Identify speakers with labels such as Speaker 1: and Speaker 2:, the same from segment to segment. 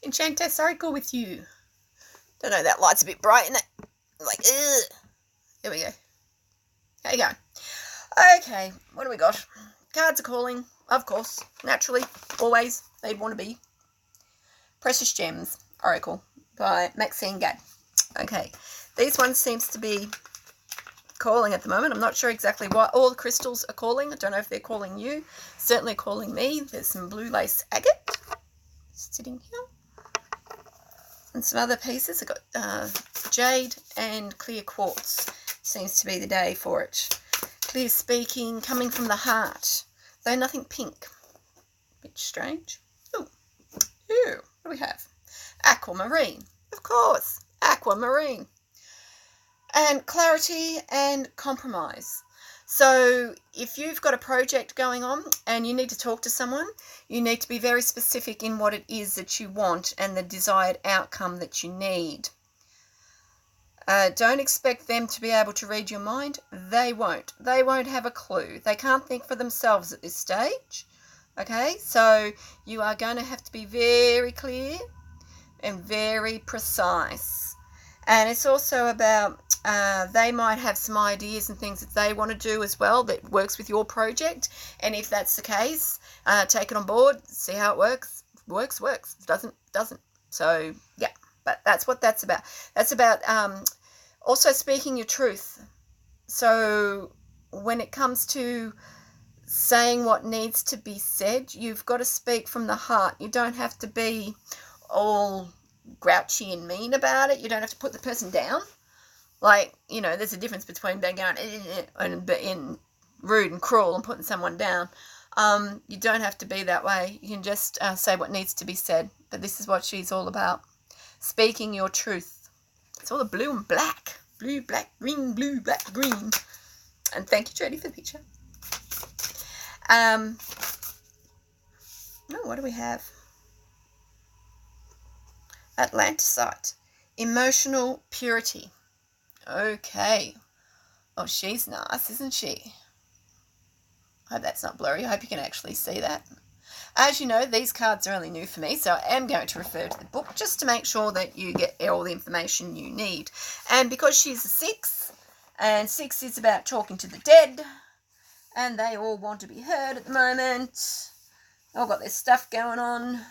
Speaker 1: Enchanter cycle with you. Don't know, that light's a bit bright, isn't it? Like, ugh. There we go. How you going? Okay, what do we got? Cards are calling, of course, naturally, always, they'd want to be. Precious Gems, Oracle, by Maxine, Gadd. Okay, these ones seems to be calling at the moment. I'm not sure exactly why. All the crystals are calling. I don't know if they're calling you. Certainly calling me. There's some blue lace agate sitting here. And some other pieces. I've got jade and clear quartz. Seems to be the day for it. Clear speaking, coming from the heart. Though nothing pink. Bit strange. Ooh. What do we have? Aquamarine. Of course. Aquamarine. And clarity and compromise. So if you've got a project going on and you need to talk to someone, you need to be very specific in what it is that you want and the desired outcome that you need. Don't expect them to be able to read your mind. They won't. They won't have a clue. They can't think for themselves at this stage. Okay, so you are going to have to be very clear and very precise. And it's also about they might have some ideas and things that they want to do as well that works with your project. And if that's the case, take it on board, see how it works. Works. Doesn't. So, yeah, but that's what that's about. That's about also speaking your truth. So when it comes to saying what needs to be said, you've got to speak from the heart. You don't have to be all grouchy and mean about it. You don't have to put the person down. Like, you know, there's a difference between being going and being rude and cruel and putting someone down. You don't have to be that way. You can just say what needs to be said. But this is what she's all about. Speaking your truth. It's all the blue and black. Blue, black, green, blue, black, green. And thank you, Jodie, for the picture. What do we have? Atlanticite. Emotional purity. Okay. Oh, she's nice, isn't she? I hope that's not blurry. I hope you can actually see that. As you know, these cards are only new for me, so I am going to refer to the book just to make sure that you get all the information you need. And because she's a 6, and 6 is about talking to the dead, and they all want to be heard at the moment. All got their stuff going on.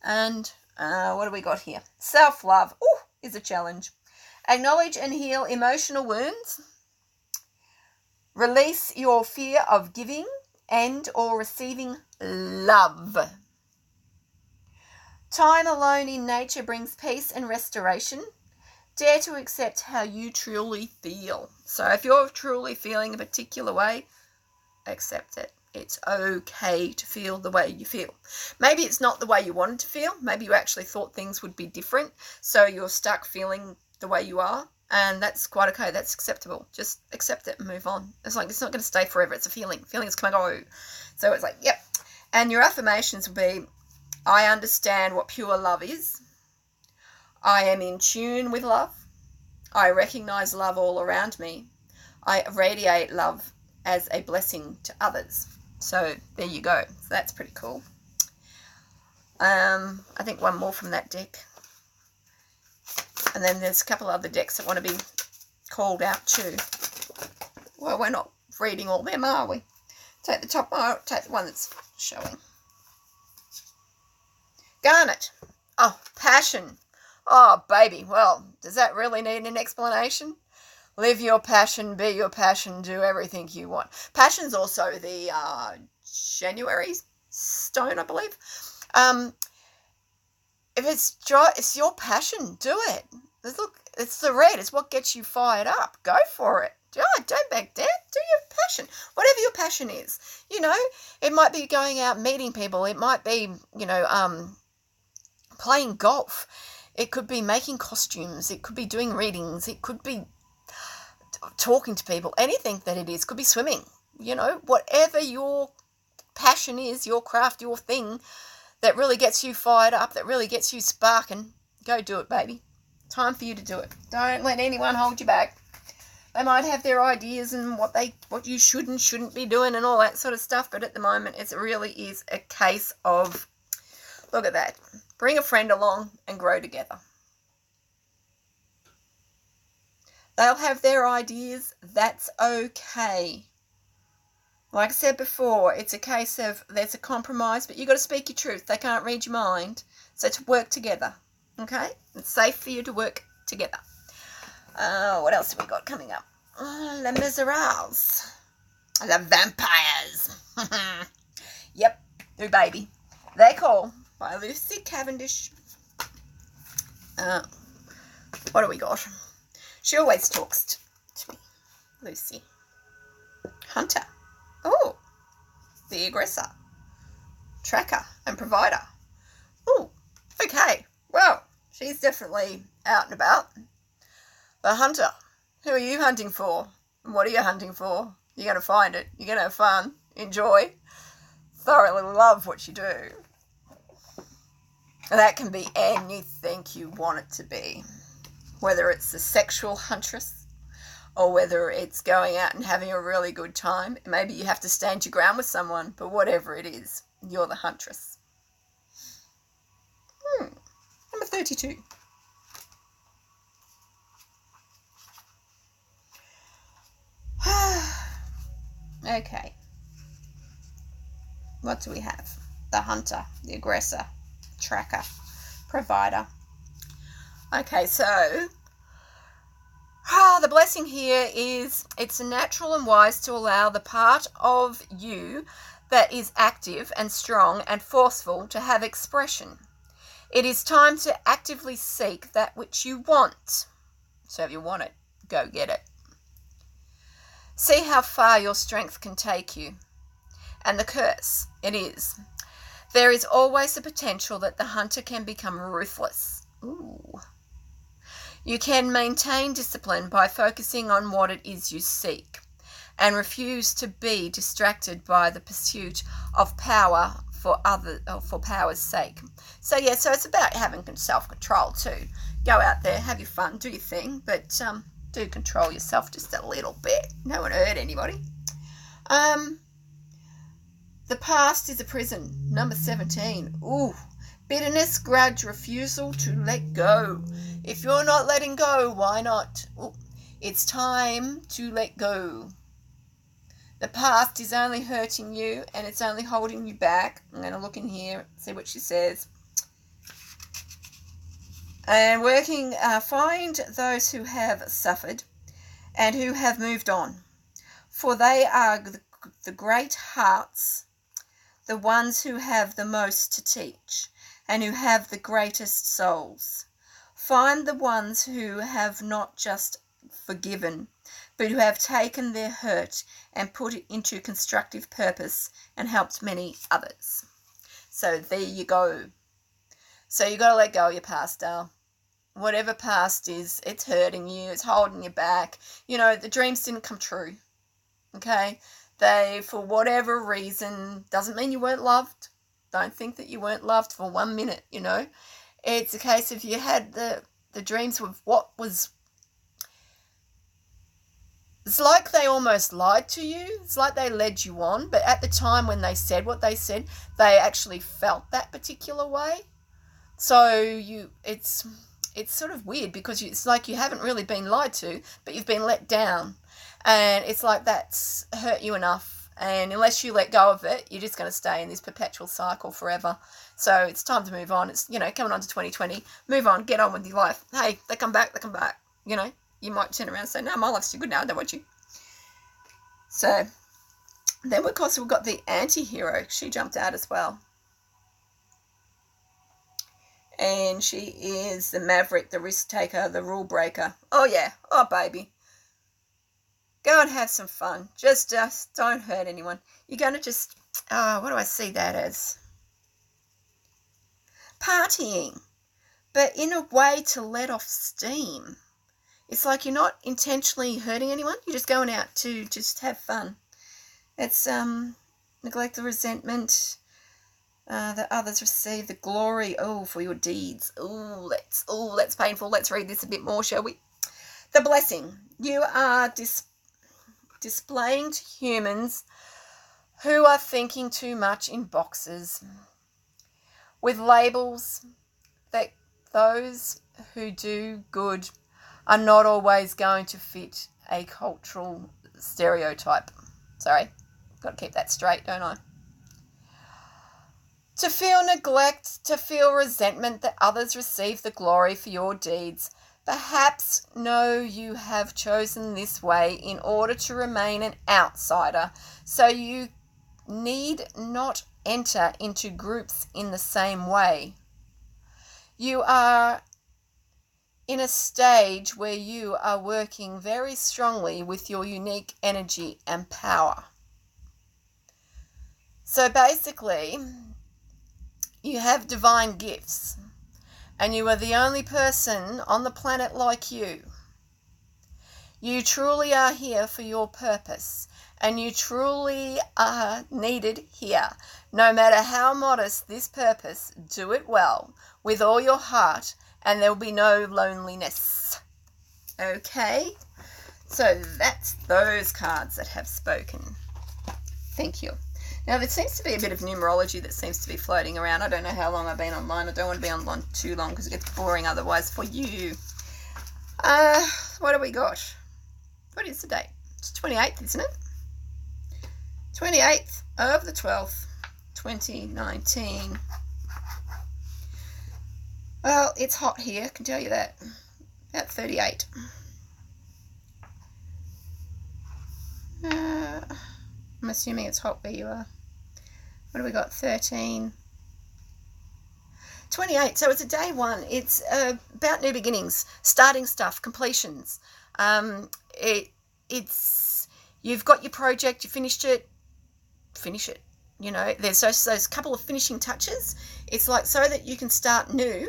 Speaker 1: And what do we got here? Self-love is a challenge. Acknowledge and heal emotional wounds. Release your fear of giving and or receiving love. Time alone in nature brings peace and restoration. Dare to accept how you truly feel. So if you're truly feeling a particular way, accept it. It's okay to feel the way you feel. Maybe it's not the way you wanted to feel. Maybe you actually thought things would be different. So you're stuck feeling the way you are. And that's quite okay. That's acceptable. Just accept it and move on. It's like, it's not going to stay forever. It's a feeling. Feelings come and go. So it's like, yep. And your affirmations will be, I understand what pure love is. I am in tune with love. I recognize love all around me. I radiate love as a blessing to others. So there you go. So that's pretty cool. I think one more from that deck. And then there's a couple other decks that want to be called out too. Well, we're not reading all them, are we? Take the top one, take the one that's showing. Garnet. Oh, passion. Oh, baby. Well, does that really need an explanation? Live your passion, be your passion, do everything you want. Passion's also the January stone, I believe. If it's your passion, do it. Look, it's the red. It's what gets you fired up. Go for it. Don't back down. Do your passion. Whatever your passion is. You know, it might be going out meeting people. It might be, you know, playing golf. It could be making costumes. It could be doing readings. It could be talking to people. Anything that it is. Could be swimming. You know, whatever your passion is, your craft, your thing, that really gets you fired up, that really gets you sparking, go do it, baby. Time for you to do it. Don't let anyone hold you back. They might have their ideas and what you should and shouldn't be doing and all that sort of stuff, but at the moment it really is a case of, look at that, Bring a friend along and grow together. They'll have their ideas. That's okay. Like I said before, it's a case of there's a compromise, but you've got to speak your truth. They can't read your mind. So to work together, okay? It's safe for you to work together. What else have we got coming up? Les Miserables. The vampires. Yep, new baby. They Call by Lucy Cavendish. What do we got? She always talks to me. Lucy. Hunter. Oh, the aggressor. Tracker and provider. Oh, okay. Well, she's definitely out and about. The hunter. Who are you hunting for? And what are you hunting for? You're going to find it. You're going to have fun. Enjoy. Thoroughly love what you do. And that can be anything you want it to be. Whether it's a sexual huntress or whether it's going out and having a really good time. Maybe you have to stand your ground with someone, but whatever it is, you're the huntress. Number 32. Okay. What do we have? The hunter, the aggressor, tracker, provider. Okay, so the blessing here is it's natural and wise to allow the part of you that is active and strong and forceful to have expression. It is time to actively seek that which you want. So if you want it, go get it. See how far your strength can take you. And the curse, it is. There is always the potential that the hunter can become ruthless. Ooh. You can maintain discipline by focusing on what it is you seek and refuse to be distracted by the pursuit of power for power's sake. So it's about having self-control too. Go out there, have your fun, do your thing, but do control yourself just a little bit. No one hurt anybody. The past is a prison. Number 17. Ooh. Bitterness, grudge, refusal to let go. If you're not letting go, why not? Ooh. It's time to let go. The past is only hurting you and it's only holding you back. I'm going to look in here, see what she says. And find those who have suffered and who have moved on. For they are the great hearts, the ones who have the most to teach and who have the greatest souls. Find the ones who have not just forgiven, but who have taken their hurt and put it into constructive purpose and helped many others. So there you go. So you got to let go of your past, Dale. Whatever past is, it's hurting you, it's holding you back. You know, the dreams didn't come true. Okay? They, for whatever reason, doesn't mean you weren't loved. Don't think that you weren't loved for 1 minute, you know. It's a case of you had the dreams of what was. It's like they almost lied to you. It's like they led you on. But at the time when they said what they said, they actually felt that particular way. So it's sort of weird because it's like you haven't really been lied to, but you've been let down. And it's like that's hurt you enough. And unless you let go of it, you're just going to stay in this perpetual cycle forever. So it's time to move on. It's, coming on to 2020. Move on. Get on with your life. Hey, they come back. You might turn around and say, no, my life's too good now. I don't want you. So then, of course, we've got the anti-hero. She jumped out as well. And she is the maverick, the risk taker, the rule breaker. Oh, yeah. Oh, baby. Go and have some fun. Just don't hurt anyone. You're going to just, what do I see that as? Partying. But in a way to let off steam. It's like you're not intentionally hurting anyone. You're just going out to just have fun. It's neglect the resentment. That others receive the glory, for your deeds. That's painful. Let's read this a bit more, shall we? The blessing. You are displaying to humans who are thinking too much in boxes with labels that those who do good are not always going to fit a cultural stereotype. Sorry, got to keep that straight, don't I? To feel neglect, to feel resentment that others receive the glory for your deeds. Perhaps know you have chosen this way in order to remain an outsider, so you need not enter into groups in the same way. You are in a stage where you are working very strongly with your unique energy and power. So basically, you have divine gifts, and you are the only person on the planet like you. You truly are here for your purpose, and you truly are needed here. No matter how modest this purpose, do it well, with all your heart, and there will be no loneliness. Okay, so that's those cards that have spoken. Thank you. Now, there seems to be a bit of numerology that seems to be floating around. I don't know how long I've been online. I don't want to be online too long because it gets boring otherwise for you. What do we got? What is the date? It's 28th, isn't it? 28th of the 12th, 2019. Well, it's hot here, I can tell you that. About 38. I'm assuming it's hot where you are. What do we got? 13. 28. So it's a day one. It's about new beginnings, starting stuff, completions. It's you've got your project, you finished it, finish it. You know, there's those couple of finishing touches. It's like so that you can start new,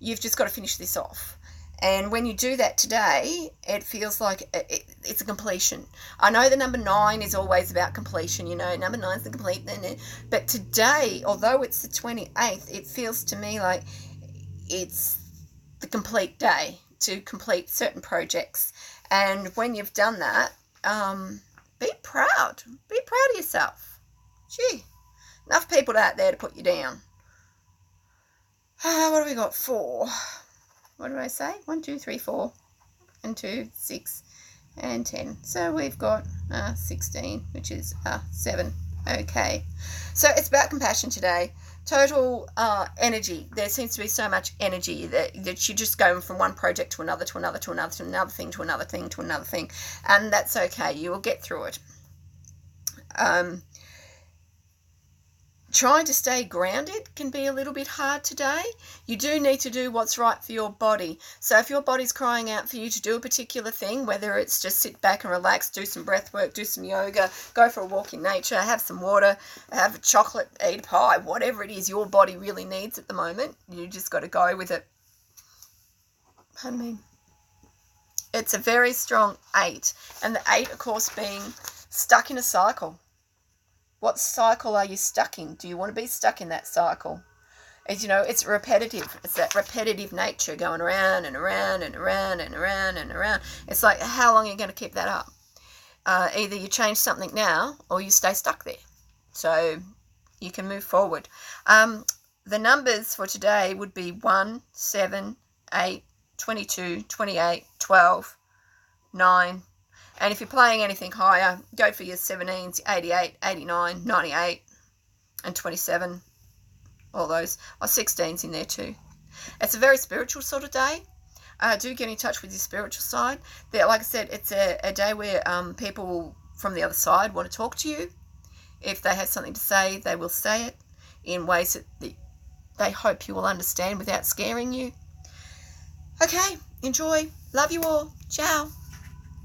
Speaker 1: you've just got to finish this off. And when you do that today, it feels like it's a completion. I know the number 9 is always about completion, you know, number 9 is the complete. But today, although it's the 28th, it feels to me like it's the complete day to complete certain projects. And when you've done that, be proud. Be proud of yourself. Gee, enough people out there to put you down. What have we got? 4. What did I say? 1, 2, 3, 4, and 2, 6, and 10. So we've got 16, which is 7. Okay. So it's about compassion today. Total energy. There seems to be so much energy that you're just going from one project to another, to another, to another, to another thing, to another thing, to another thing. And that's okay. You will get through it. Trying to stay grounded can be a little bit hard today. You do need to do what's right for your body. So if your body's crying out for you to do a particular thing, whether it's just sit back and relax, do some breath work, do some yoga, go for a walk in nature, have some water, have a chocolate, eat a pie, whatever it is your body really needs at the moment, you just got to go with it. Pardon me. It's a very strong 8. And the 8, of course, being stuck in a cycle. What cycle are you stuck in? Do you want to be stuck in that cycle? As you know, it's repetitive. It's that repetitive nature going around and around and around and around and around. It's like, how long are you going to keep that up? Either you change something now or you stay stuck there. So you can move forward. The numbers for today would be 1, 7, 8, 22, 28, 12, 9. And if you're playing anything higher, go for your 17s, 88, 89, 98, and 27. All those. 16's in there too. It's a very spiritual sort of day. Do get in touch with your spiritual side. Like I said, it's a day where people from the other side want to talk to you. If they have something to say, they will say it in ways that they hope you will understand without scaring you. Okay, enjoy. Love you all. Ciao.